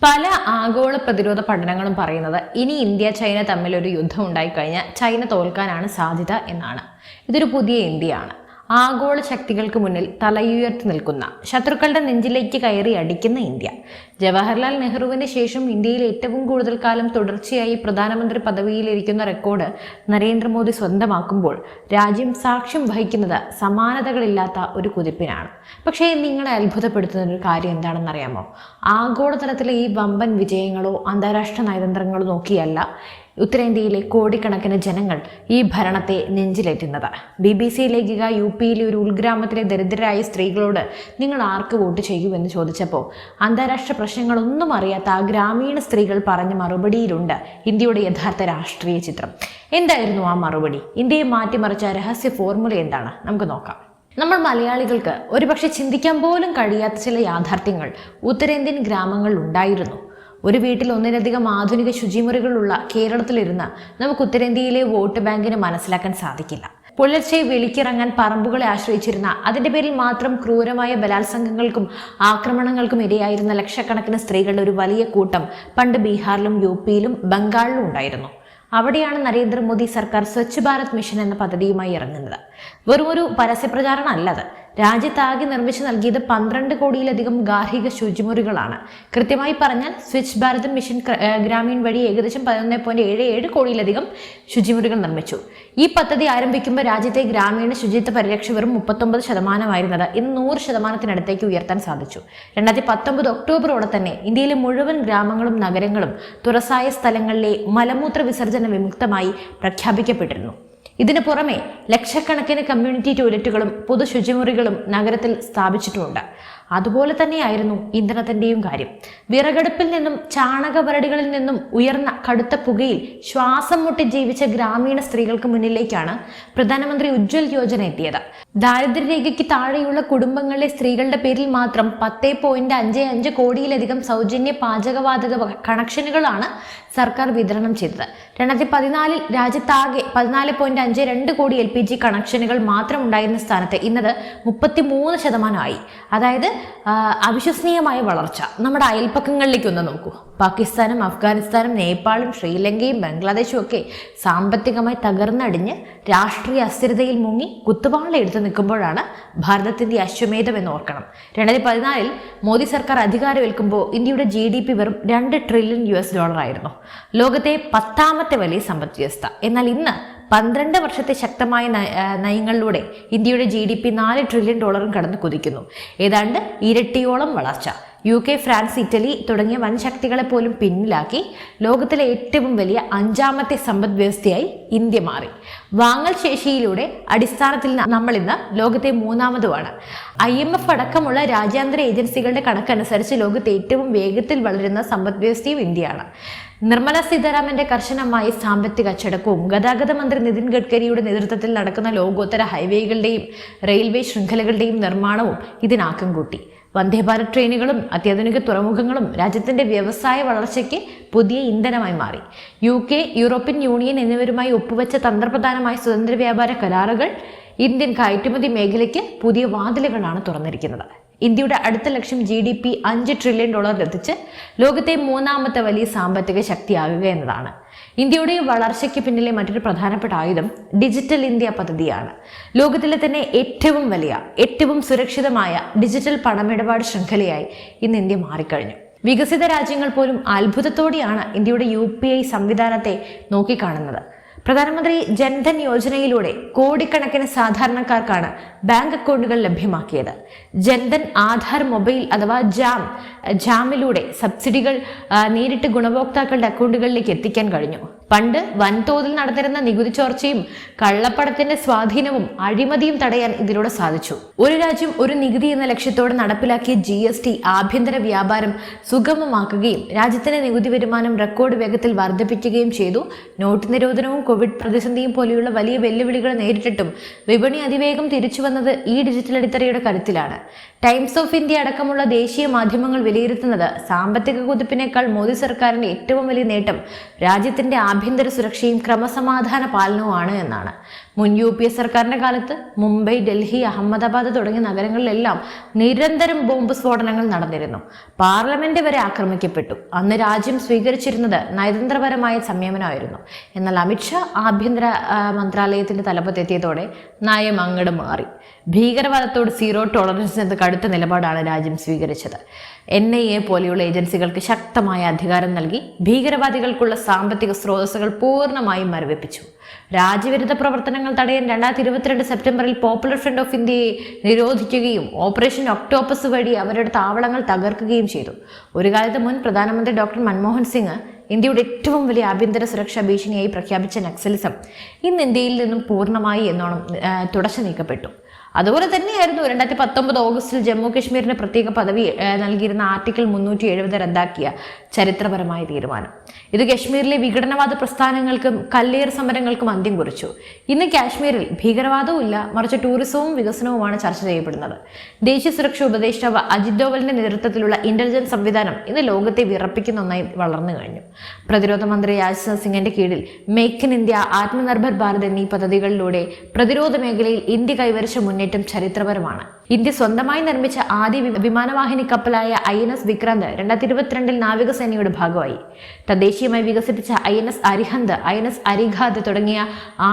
പല ആഗോള പ്രതിരോധ പഠനങ്ങളും പറയുന്നത് ഇനി ഇന്ത്യ ചൈന തമ്മിൽ ഒരു യുദ്ധം ഉണ്ടായിക്കഴിഞ്ഞാൽ ചൈന തോൽക്കാനാണ് സാധ്യത എന്നാണ്. ഇതൊരു പുതിയ ഇന്ത്യയാണ്. ആഗോള ശക്തികൾക്ക് മുന്നിൽ തലയുയർത്തി നിൽക്കുന്ന, ശത്രുക്കളുടെ നെഞ്ചിലേക്ക് കയറി അടിക്കുന്ന ഇന്ത്യ. ജവഹർലാൽ നെഹ്റുവിന് ശേഷം ഇന്ത്യയിൽ ഏറ്റവും കൂടുതൽ കാലം തുടർച്ചയായി പ്രധാനമന്ത്രി പദവിയിലിരിക്കുന്ന റെക്കോർഡ് നരേന്ദ്രമോദി സ്വന്തമാക്കുമ്പോൾ രാജ്യം സാക്ഷ്യം വഹിക്കുന്നത് സമാനതകളില്ലാത്ത ഒരു കുതിപ്പിനാണ്. പക്ഷേ നിങ്ങളെ അത്ഭുതപ്പെടുത്തുന്ന ഒരു കാര്യം എന്താണെന്നറിയാമോ? ആഗോളതലത്തിലെ ഈ വമ്പൻ വിജയങ്ങളോ അന്താരാഷ്ട്ര നയതന്ത്രങ്ങളോ നോക്കിയല്ല ഉത്തരേന്ത്യയിലെ കോടിക്കണക്കിന് ജനങ്ങൾ ഈ ഭരണത്തെ നെഞ്ചിലേറ്റുന്നത്. BBC ലേഖിക UPയിലെ ഒരു ഉൾഗ്രാമത്തിലെ ദരിദ്രരായ സ്ത്രീകളോട് നിങ്ങൾ ആർക്ക് വോട്ട് ചെയ്യുമെന്ന് ചോദിച്ചപ്പോൾ അന്താരാഷ്ട്ര പ്രശ്നങ്ങളൊന്നും അറിയാത്ത ആ ഗ്രാമീണ സ്ത്രീകൾ പറഞ്ഞ മറുപടിയിലുണ്ട് ഇന്ത്യയുടെ യഥാർത്ഥ രാഷ്ട്രീയ ചിത്രം. എന്തായിരുന്നു ആ മറുപടി? ഇന്ത്യയെ മാറ്റിമറിച്ച രഹസ്യ ഫോർമുല എന്താണ്? നമുക്ക് നോക്കാം. നമ്മൾ മലയാളികൾക്ക് ഒരുപക്ഷെ ചിന്തിക്കാൻ പോലും കഴിയാത്ത ചില യാഥാർത്ഥ്യങ്ങൾ ഉത്തരേന്ത്യൻ ഗ്രാമങ്ങളിൽ ഉണ്ടായിരുന്നു. ഒരു വീട്ടിൽ ഒന്നിലധികം ആധുനിക ശുചിമുറികളുള്ള കേരളത്തിലിരുന്ന് നമുക്ക് ഉത്തരേന്ത്യയിലെ വോട്ട് ബാങ്കിനെ മനസ്സിലാക്കാൻ സാധിക്കില്ല. പുലർച്ചെ വെളിക്കിറങ്ങാൻ പറമ്പുകളെ ആശ്രയിച്ചിരുന്ന, അതിന്റെ പേരിൽ മാത്രം ക്രൂരമായ ബലാത്സംഗങ്ങൾക്കും ആക്രമണങ്ങൾക്കും ഇരയായിരുന്ന ലക്ഷക്കണക്കിന് സ്ത്രീകളുടെ ഒരു വലിയ കൂട്ടം പണ്ട് ബീഹാറിലും UPയിലും ബംഗാളിലും ഉണ്ടായിരുന്നു. അവിടെയാണ് നരേന്ദ്രമോദി സർക്കാർ സ്വച്ഛ് ഭാരത് മിഷൻ എന്ന പദ്ധതിയുമായി ഇറങ്ങുന്നത്. വെറും ഒരു പരസ്യപ്രചാരണം അല്ലത്. രാജ്യത്താകെ നിർമ്മിച്ചു നൽകിയത് 12 കോടിയിലധികം ഗാർഹിക ശുചിമുറികളാണ്. കൃത്യമായി പറഞ്ഞാൽ സ്വച്ഛ് ഭാരത് മിഷൻ ഗ്രാമീൺ വഴി ഏകദേശം 11.77 കോടിയിലധികം ശുചിമുറികൾ നിർമ്മിച്ചു. ഈ പദ്ധതി ആരംഭിക്കുമ്പോൾ രാജ്യത്തെ ഗ്രാമീണ ശുചിത്വ പരിരക്ഷ വെറും 39% ഇന്ന് 100% ഉയർത്താൻ സാധിച്ചു. 2019 ഒക്ടോബറോടെ തന്നെ ഇന്ത്യയിലെ മുഴുവൻ ഗ്രാമങ്ങളും നഗരങ്ങളും തുറസായ സ്ഥലങ്ങളിലെ മലമൂത്ര വിസർജന വിമുക്തമായി പ്രഖ്യാപിക്കപ്പെട്ടിരുന്നു. ഇതിനു പുറമെ ലക്ഷക്കണക്കിന് കമ്മ്യൂണിറ്റി ടോയ്ലറ്റുകളും പൊതു ശുചിമുറികളും നഗരത്തിൽ സ്ഥാപിച്ചിട്ടുമുണ്ട്. അതുപോലെ തന്നെയായിരുന്നു ഇന്ധനത്തിന്റെയും കാര്യം. വിറകടുപ്പിൽ നിന്നും ചാണകവരടികളിൽ നിന്നും ഉയർന്ന കടുത്ത പുകയിൽ ശ്വാസം മുട്ടി ജീവിച്ച ഗ്രാമീണ സ്ത്രീകൾക്ക് മുന്നിലേക്കാണ് പ്രധാനമന്ത്രി ഉജ്ജ്വൽ യോജന എത്തിയത്. ദാരിദ്ര്യരേഖയ്ക്ക് താഴെയുള്ള കുടുംബങ്ങളിലെ സ്ത്രീകളുടെ പേരിൽ മാത്രം 10.55 കോടിയിലധികം സൗജന്യ പാചകവാതക കണക്ഷനുകളാണ് സർക്കാർ വിതരണം ചെയ്തത്. 2014 രാജ്യത്താകെ 14.52 കോടി LPG കണക്ഷനുകൾ മാത്രം ഉണ്ടായിരുന്ന സ്ഥാനത്ത് ഇന്നത് 33%. അതായത് അവിശ്വസനീയമായ വളർച്ച. നമ്മുടെ അയൽപ്പക്കങ്ങളിലേക്ക് ഒന്ന് നോക്കൂ. പാകിസ്ഥാനും അഫ്ഗാനിസ്ഥാനും നേപ്പാളും ശ്രീലങ്കയും ബംഗ്ലാദേശും ഒക്കെ സാമ്പത്തികമായി തകർന്നടിഞ്ഞ് രാഷ്ട്രീയ അസ്ഥിരതയിൽ മുങ്ങി കുത്തുവാളയെടുത്ത് നിൽക്കുമ്പോഴാണ് ഭാരതത്തിന്റെ അശ്വമേധം എന്ന് ഓർക്കണം. 2014 മോദി സർക്കാർ അധികാരമേൽക്കുമ്പോൾ ഇന്ത്യയുടെ GDP വെറും $2 ട്രില്യൺ ആയിരുന്നു. ലോകത്തെ 10ാമത്തെ വലിയ സമ്പദ് വ്യവസ്ഥ. എന്നാൽ ഇന്ന് 12 വർഷത്തെ ശക്തമായ നയങ്ങളിലൂടെ ഇന്ത്യയുടെ GDP $4 ട്രില്യൺ കടന്ന് കുതിക്കുന്നു. ഏതാണ്ട് ഇരട്ടിയോളം വളർച്ച. UK, ഫ്രാൻസ്, ഇറ്റലി തുടങ്ങിയ വൻ ശക്തികളെ പോലും പിന്നിലാക്കി ലോകത്തിലെ ഏറ്റവും വലിയ 5ാമത്തെ സമ്പദ് വ്യവസ്ഥയായി ഇന്ത്യ മാറി. വാങ്ങൽ ശേഷിയിലൂടെ അടിസ്ഥാനത്തിൽ നമ്മൾ ഇന്ന് ലോകത്തെ 3ാമതുമാണ്. IMF അടക്കമുള്ള രാജ്യാന്തര ഏജൻസികളുടെ കണക്കനുസരിച്ച് ലോകത്തെ ഏറ്റവും വേഗത്തിൽ വളരുന്ന സമ്പദ് വ്യവസ്ഥയും ഇന്ത്യയാണ്. നിർമ്മല സീതാരാമന്റെ കർശനമായ സാമ്പത്തിക അച്ചടക്കവും ഗതാഗത മന്ത്രി നിതിൻ ഗഡ്കരിയുടെ നേതൃത്വത്തിൽ നടക്കുന്ന ലോകോത്തര ഹൈവേകളുടെയും റെയിൽവേ ശൃംഖലകളുടെയും നിർമ്മാണവും ഇതിനാക്കം കൂട്ടി. വന്ദേ ഭാരത് ട്രെയിനുകളും അത്യാധുനിക തുറമുഖങ്ങളും രാജ്യത്തിന്റെ വ്യവസായ വളർച്ചയ്ക്ക് പുതിയ ഇന്ധനമായി മാറി. UK, യൂറോപ്യൻ യൂണിയൻ എന്നിവരുമായി ഒപ്പുവെച്ച തന്ത്രപ്രധാനമായ സ്വതന്ത്ര വ്യാപാര കരാറുകൾ ഇന്ത്യൻ കയറ്റുമതി മേഖലയ്ക്ക് പുതിയ വാതിലുകളാണ് തുറന്നിരിക്കുന്നത്. ഇന്ത്യയുടെ അടുത്ത ലക്ഷ്യം GDP $5 ട്രില്യൺ എത്തിച്ച് ലോകത്തെ 3ാമത്തെ വലിയ സാമ്പത്തിക ശക്തിയാകുക എന്നതാണ്. ഇന്ത്യയുടെ വളർച്ചയ്ക്ക് പിന്നിലെ മറ്റൊരു പ്രധാനപ്പെട്ട ആയുധം ഡിജിറ്റൽ ഇന്ത്യ പദ്ധതിയാണ്. ലോകത്തിലെ തന്നെ ഏറ്റവും വലിയ, ഏറ്റവും സുരക്ഷിതമായ ഡിജിറ്റൽ പണമിടപാട് ശൃംഖലയായി ഇന്ന് ഇന്ത്യ മാറിക്കഴിഞ്ഞു. വികസിത രാജ്യങ്ങൾ പോലും അത്ഭുതത്തോടെയാണ് ഇന്ത്യയുടെ UPI സംവിധാനത്തെ നോക്കിക്കാണുന്നത്. പ്രധാനമന്ത്രി ജൻധൻ യോജനയിലൂടെ കോടിക്കണക്കിന് സാധാരണക്കാർക്കാണ് ബാങ്ക് അക്കൗണ്ടുകൾ ലഭ്യമാക്കിയത്. ജൻധൻ ആധാർ മൊബൈൽ അഥവാ ജാമിലൂടെ സബ്സിഡികൾ നേരിട്ട് ഗുണഭോക്താക്കളുടെ അക്കൗണ്ടുകളിലേക്ക് എത്തിക്കാൻ കഴിഞ്ഞു. പണ്ട് വൻതോതിൽ നടന്നിരുന്ന നികുതി ചോർച്ചയും കള്ളപ്പണത്തിന്റെ സ്വാധീനവും അഴിമതിയും തടയാൻ ഇതിലൂടെ സാധിച്ചു. ഒരു രാജ്യം ഒരു നികുതി എന്ന ലക്ഷ്യത്തോടെ നടപ്പിലാക്കിയ GST ആഭ്യന്തര വ്യാപാരം സുഗമമാക്കുകയും രാജ്യത്തിന്റെ നികുതി വരുമാനം റെക്കോർഡ് വേഗത്തിൽ വർദ്ധിപ്പിക്കുകയും ചെയ്തു. നോട്ട് നിരോധനവും കോവിഡ് പ്രതിസന്ധിയും പോലെയുള്ള വലിയ വെല്ലുവിളികൾ നേരിട്ടിട്ടും വിപണി അതിവേഗം തിരിച്ചു വന്നത് ഈ ഡിജിറ്റൽ അടിത്തറയുടെ കരുത്തിലാണ്. ടൈംസ് ഓഫ് ഇന്ത്യ അടക്കമുള്ള ദേശീയ മാധ്യമങ്ങൾ വിലയിരുത്തുന്നത് സാമ്പത്തിക കുതിപ്പിനേക്കാൾ മോദി സർക്കാരിന്റെ ഏറ്റവും വലിയ നേട്ടം രാജ്യത്തിന്റെ ആഭ്യന്തര സുരക്ഷയും ക്രമസമാധാന പാലനവുമാണ് എന്നാണ്. മുൻ UPA സർക്കാരിന്റെ കാലത്ത് മുംബൈ, ഡൽഹി, അഹമ്മദാബാദ് തുടങ്ങിയ നഗരങ്ങളിലെല്ലാം നിരന്തരം ബോംബ് സ്ഫോടനങ്ങൾ നടന്നിരുന്നു. പാർലമെന്റ് വരെ ആക്രമിക്കപ്പെട്ടു. അന്ന് രാജ്യം സ്വീകരിച്ചിരുന്നത് നയതന്ത്രപരമായ സംയമനമായിരുന്നു. എന്നാൽ അമിത്ഷാ ആഭ്യന്തര മന്ത്രാലയത്തിന്റെ തലപ്പത്തെത്തിയതോടെ നയം അങ്ങട് മാറി. ഭീകരവാദത്തോട് സീറോ ടോളറൻസ് എന്ന കടുത്ത നിലപാടാണ് രാജ്യം സ്വീകരിച്ചത്. NIA പോലെയുള്ള ഏജൻസികൾക്ക് ശക്തമായ അധികാരം നൽകി ഭീകരവാദികൾക്കുള്ള സാമ്പത്തിക സ്രോതസ്സുകൾ പൂർണ്ണമായും മരവിപ്പിച്ചു. രാജ്യവിരുദ്ധ പ്രവർത്തനങ്ങൾ തടയാൻ 2022 സെപ്റ്റംബറിൽ പോപ്പുലർ ഫ്രണ്ട് ഓഫ് ഇന്ത്യയെ നിരോധിക്കുകയും ഓപ്പറേഷൻ ഒക്ടോപ്പസ് വഴി അവരുടെ താവളങ്ങൾ തകർക്കുകയും ചെയ്തു. ഒരു കാലത്ത് മുൻ പ്രധാനമന്ത്രി ഡോക്ടർ മൻമോഹൻ സിംഗ് ഇന്ത്യയുടെ ഏറ്റവും വലിയ ആഭ്യന്തര സുരക്ഷാ ഭീഷണിയായി പ്രഖ്യാപിച്ച നക്സലിസം ഇന്ന് ഇന്ത്യയിൽ നിന്നും പൂർണ്ണമായി എന്നോണം തുടച്ചു നീക്കപ്പെട്ടു. അതുപോലെ തന്നെയായിരുന്നു 2019 ഓഗസ്റ്റിൽ ജമ്മു കശ്മീരിന് പ്രത്യേക പദവി നൽകിയിരുന്ന ആർട്ടിക്കിൾ 370 റദ്ദാക്കിയ ചരിത്രപരമായ തീരുമാനം. ഇത് കശ്മീരിലെ വിഘടനവാദ പ്രസ്ഥാനങ്ങൾക്കും കല്ലേർ സമരങ്ങൾക്കും അന്ത്യം കുറിച്ചു. ഇന്ന് കാശ്മീരിൽ ഭീകരവാദവും ഇല്ല, മറിച്ച് ടൂറിസവും വികസനവുമാണ് ചർച്ച ചെയ്യപ്പെടുന്നത്. ദേശീയ സുരക്ഷാ ഉപദേഷ്ടാവ് അജിത് ഡോവലിന്റെ നേതൃത്വത്തിലുള്ള ഇന്റലിജൻസ് സംവിധാനം ഇന്ന് ലോകത്തെ വിറപ്പിക്കുന്ന ഒന്നായി വളർന്നു കഴിഞ്ഞു. പ്രതിരോധ മന്ത്രി രാജ്നാഥ് സിംഗിന്റെ കീഴിൽ make in India, Atmanirbhar Bharat എന്നീ പദ്ധതികളിലൂടെ പ്രതിരോധ മേഖലയിൽ ഇന്ത്യ കൈവരിച്ച മുന്നേറ്റം ചരിത്രപരമാണ്. ഇന്ത്യ സ്വന്തമായി നിർമ്മിച്ച ആദ്യ വിമാനവാഹിനി കപ്പലായ INS വിക്രാന്ത് 2022 നാവികസേനയുടെ ഭാഗമായി. തദ്ദേശീയമായി വികസിപ്പിച്ച INS അരിഹന്ത്, INS അരിഘാത് തുടങ്ങിയ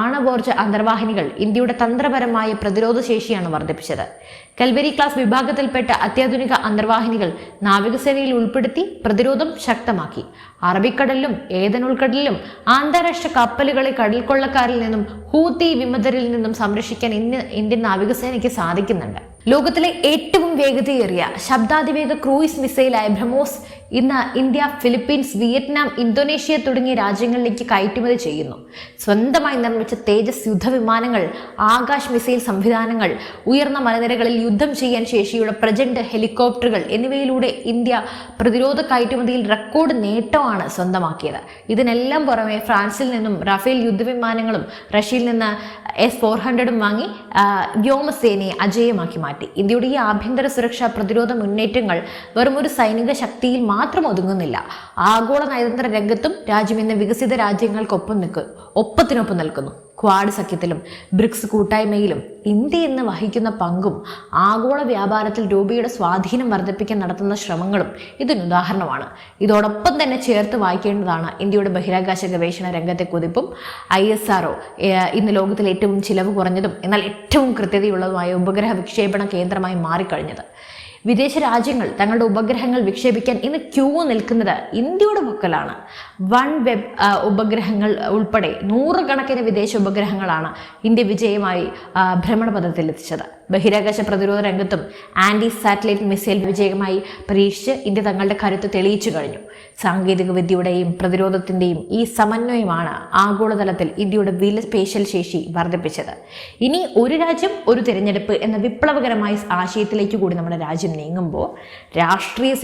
ആണവോർജ അന്തർവാഹിനികൾ ഇന്ത്യയുടെ തന്ത്രപരമായ പ്രതിരോധ ശേഷിയാണ് വർദ്ധിപ്പിച്ചത്. കൽവരി ക്ലാസ് വിഭാഗത്തിൽപ്പെട്ട അത്യാധുനിക അന്തർവാഹിനികൾ നാവികസേനയിൽ ഉൾപ്പെടുത്തി പ്രതിരോധം ശക്തമാക്കി. അറബിക്കടലിലും ഏദൻ ഉൾക്കടലിലും അന്താരാഷ്ട്ര കപ്പലുകളെ കടൽക്കൊള്ളക്കാരിൽ നിന്നും ഹൂത്തി വിമതരിൽ നിന്നും സംരക്ഷിക്കാൻ ഇന്ന് ഇന്ത്യൻ നാവികസേനയ്ക്ക് സാധിക്കുന്നുണ്ട്. ലോകത്തിലെ ഏറ്റവും വേഗതയേറിയ ശബ്ദാതിവേഗ ക്രൂയിസ് മിസൈലായ ബ്രഹ്മോസ് ഇന്ന് ഇന്ത്യ, ഫിലിപ്പീൻസ്, വിയറ്റ്നാം, ഇന്തോനേഷ്യ തുടങ്ങിയ രാജ്യങ്ങളിലേക്ക് കയറ്റുമതി ചെയ്യുന്നു. സ്വന്തമായി നിർമ്മിച്ച തേജസ് യുദ്ധവിമാനങ്ങൾ, ആകാശ് മിസൈൽ സംവിധാനങ്ങൾ, ഉയർന്ന മലനിരകളിൽ യുദ്ധം ചെയ്യാൻ ശേഷിയുള്ള പ്രചണ്ഡ് ഹെലികോപ്റ്ററുകൾ എന്നിവയിലൂടെ ഇന്ത്യ പ്രതിരോധ കയറ്റുമതിയിൽ റെക്കോർഡ് നേട്ടമാണ് സ്വന്തമാക്കിയത്. ഇതിനെല്ലാം പുറമെ ഫ്രാൻസിൽ നിന്നും റഫേൽ യുദ്ധവിമാനങ്ങളും റഷ്യയിൽ നിന്ന് S-400 വാങ്ങി വ്യോമസേനയെ അജേയമാക്കി മാറ്റി. ഇന്ത്യയുടെ ഈ ആഭ്യന്തര സുരക്ഷാ പ്രതിരോധ മുന്നേറ്റങ്ങൾ വെറും ഒരു സൈനിക ശക്തിയിൽ മാത്രം ഒതുങ്ങുന്നില്ല. ആഗോള നയതന്ത്ര രംഗത്തും രാജ്യം ഇന്ന് വികസിത രാജ്യങ്ങൾക്കൊപ്പം ഒപ്പത്തിനൊപ്പം നിൽക്കുന്നു. ക്വാഡ് സഖ്യത്തിലും ബ്രിക്സ് കൂട്ടായ്മയിലും ഇന്ത്യ ഇന്ന് വഹിക്കുന്ന പങ്കും ആഗോള വ്യാപാരത്തിൽ രൂപയുടെ സ്വാധീനം വർദ്ധിപ്പിക്കാൻ നടത്തുന്ന ശ്രമങ്ങളും ഇതിനുദാഹരണമാണ്. ഇതോടൊപ്പം തന്നെ ചേർത്ത് വായിക്കേണ്ടതാണ് ഇന്ത്യയുടെ ബഹിരാകാശ ഗവേഷണ രംഗത്തെ കുതിപ്പും. ISRO ഇന്ന് ലോകത്തിലെ ഏറ്റവും ചിലവ് കുറഞ്ഞതും എന്നാൽ ഏറ്റവും കൃത്യതയുള്ളതുമായ ഉപഗ്രഹ വിക്ഷേപണ കേന്ദ്രമായി മാറിക്കഴിഞ്ഞത്. വിദേശ രാജ്യങ്ങൾ തങ്ങളുടെ ഉപഗ്രഹങ്ങൾ വിക്ഷേപിക്കാൻ ഇന്ന് ക്യൂ നിൽക്കുന്നത് ഇന്ത്യയുടെ പക്കലാണ്. OneWeb ഉപഗ്രഹങ്ങൾ ഉൾപ്പെടെ നൂറുകണക്കിന് വിദേശ ഉപഗ്രഹങ്ങളാണ് ഇന്ത്യ വിജയമായി ഭ്രമണപഥത്തിലെത്തിച്ചത്. ബഹിരാകാശ പ്രതിരോധ രംഗത്തും ആന്റി സാറ്റലൈറ്റ് മിസൈൽ വിജയമായി പരീക്ഷിച്ച് ഇന്ത്യ തങ്ങളുടെ കരുത്ത് തെളിയിച്ചു കഴിഞ്ഞു. സാങ്കേതിക വിദ്യയുടെയും പ്രതിരോധത്തിന്റെയും ഈ സമന്വയമാണ് ആഗോളതലത്തിൽ ഇന്ത്യയുടെ വിലപേശൽ ശേഷി വർദ്ധിപ്പിച്ചത്. ഇനി ഒരു രാജ്യം ഒരു തിരഞ്ഞെടുപ്പ് എന്ന വിപ്ലവകരമായ ആശയത്തിലേക്ക് കൂടി നമ്മുടെ രാജ്യം നീങ്ങുമ്പോൾ രാഷ്ട്രീയ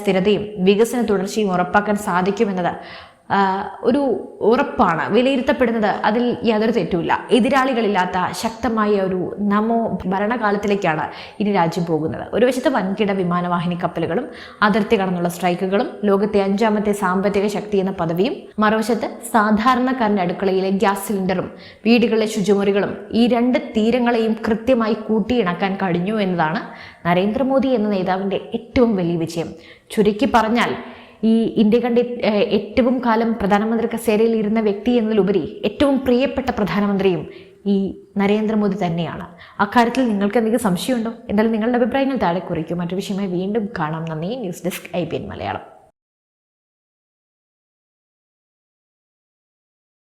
സ്ഥിരതയും വികസന തുടർച്ചയും ഉറപ്പാക്കാൻ സാധിക്കുമെന്നത് ഒരു ഉറപ്പാണ്. വിലയിരുത്തപ്പെടുന്നത് അതിൽ യാതൊരു തെറ്റുമില്ല. എതിരാളികളില്ലാത്ത ശക്തമായ ഒരു നമോ ഭരണകാലത്തിലേക്കാണ് ഇനി രാജ്യം പോകുന്നത്. ഒരു വശത്ത് വൻകിട വിമാനവാഹിനി കപ്പലുകളും അതിർത്തി കടന്നുള്ള സ്ട്രൈക്കുകളും ലോകത്തെ 5ാമത്തെ സാമ്പത്തിക ശക്തി എന്ന പദവിയും, മറുവശത്ത് സാധാരണക്കാരൻ്റെ അടുക്കളയിലെ ഗ്യാസ് സിലിണ്ടറും വീടുകളിലെ ശുചിമുറികളും ഈ രണ്ട് തീരങ്ങളെയും കൃത്യമായി കൂട്ടിയിണക്കാൻ കഴിഞ്ഞു എന്നതാണ് നരേന്ദ്രമോദി എന്ന നേതാവിൻ്റെ ഏറ്റവും വലിയ വിജയം. ചുരുക്കി പറഞ്ഞാൽ ഈ ഇന്ത്യ കണ്ട ഏറ്റവും കാലം പ്രധാനമന്ത്രി കസേരയിൽ ഇരുന്ന വ്യക്തി എന്നതിലുപരി ഏറ്റവും പ്രിയപ്പെട്ട പ്രധാനമന്ത്രിയും ഈ നരേന്ദ്രമോദി തന്നെയാണ്. അക്കാര്യത്തിൽ നിങ്ങൾക്ക് എന്തെങ്കിലും സംശയമുണ്ടോ? എന്തായാലും നിങ്ങളുടെ അഭിപ്രായങ്ങൾ താഴെ കുറിക്കും. മറ്റു വിഷയമായി വീണ്ടും കാണാം. നന്ദി. News desk IBN Malayalam.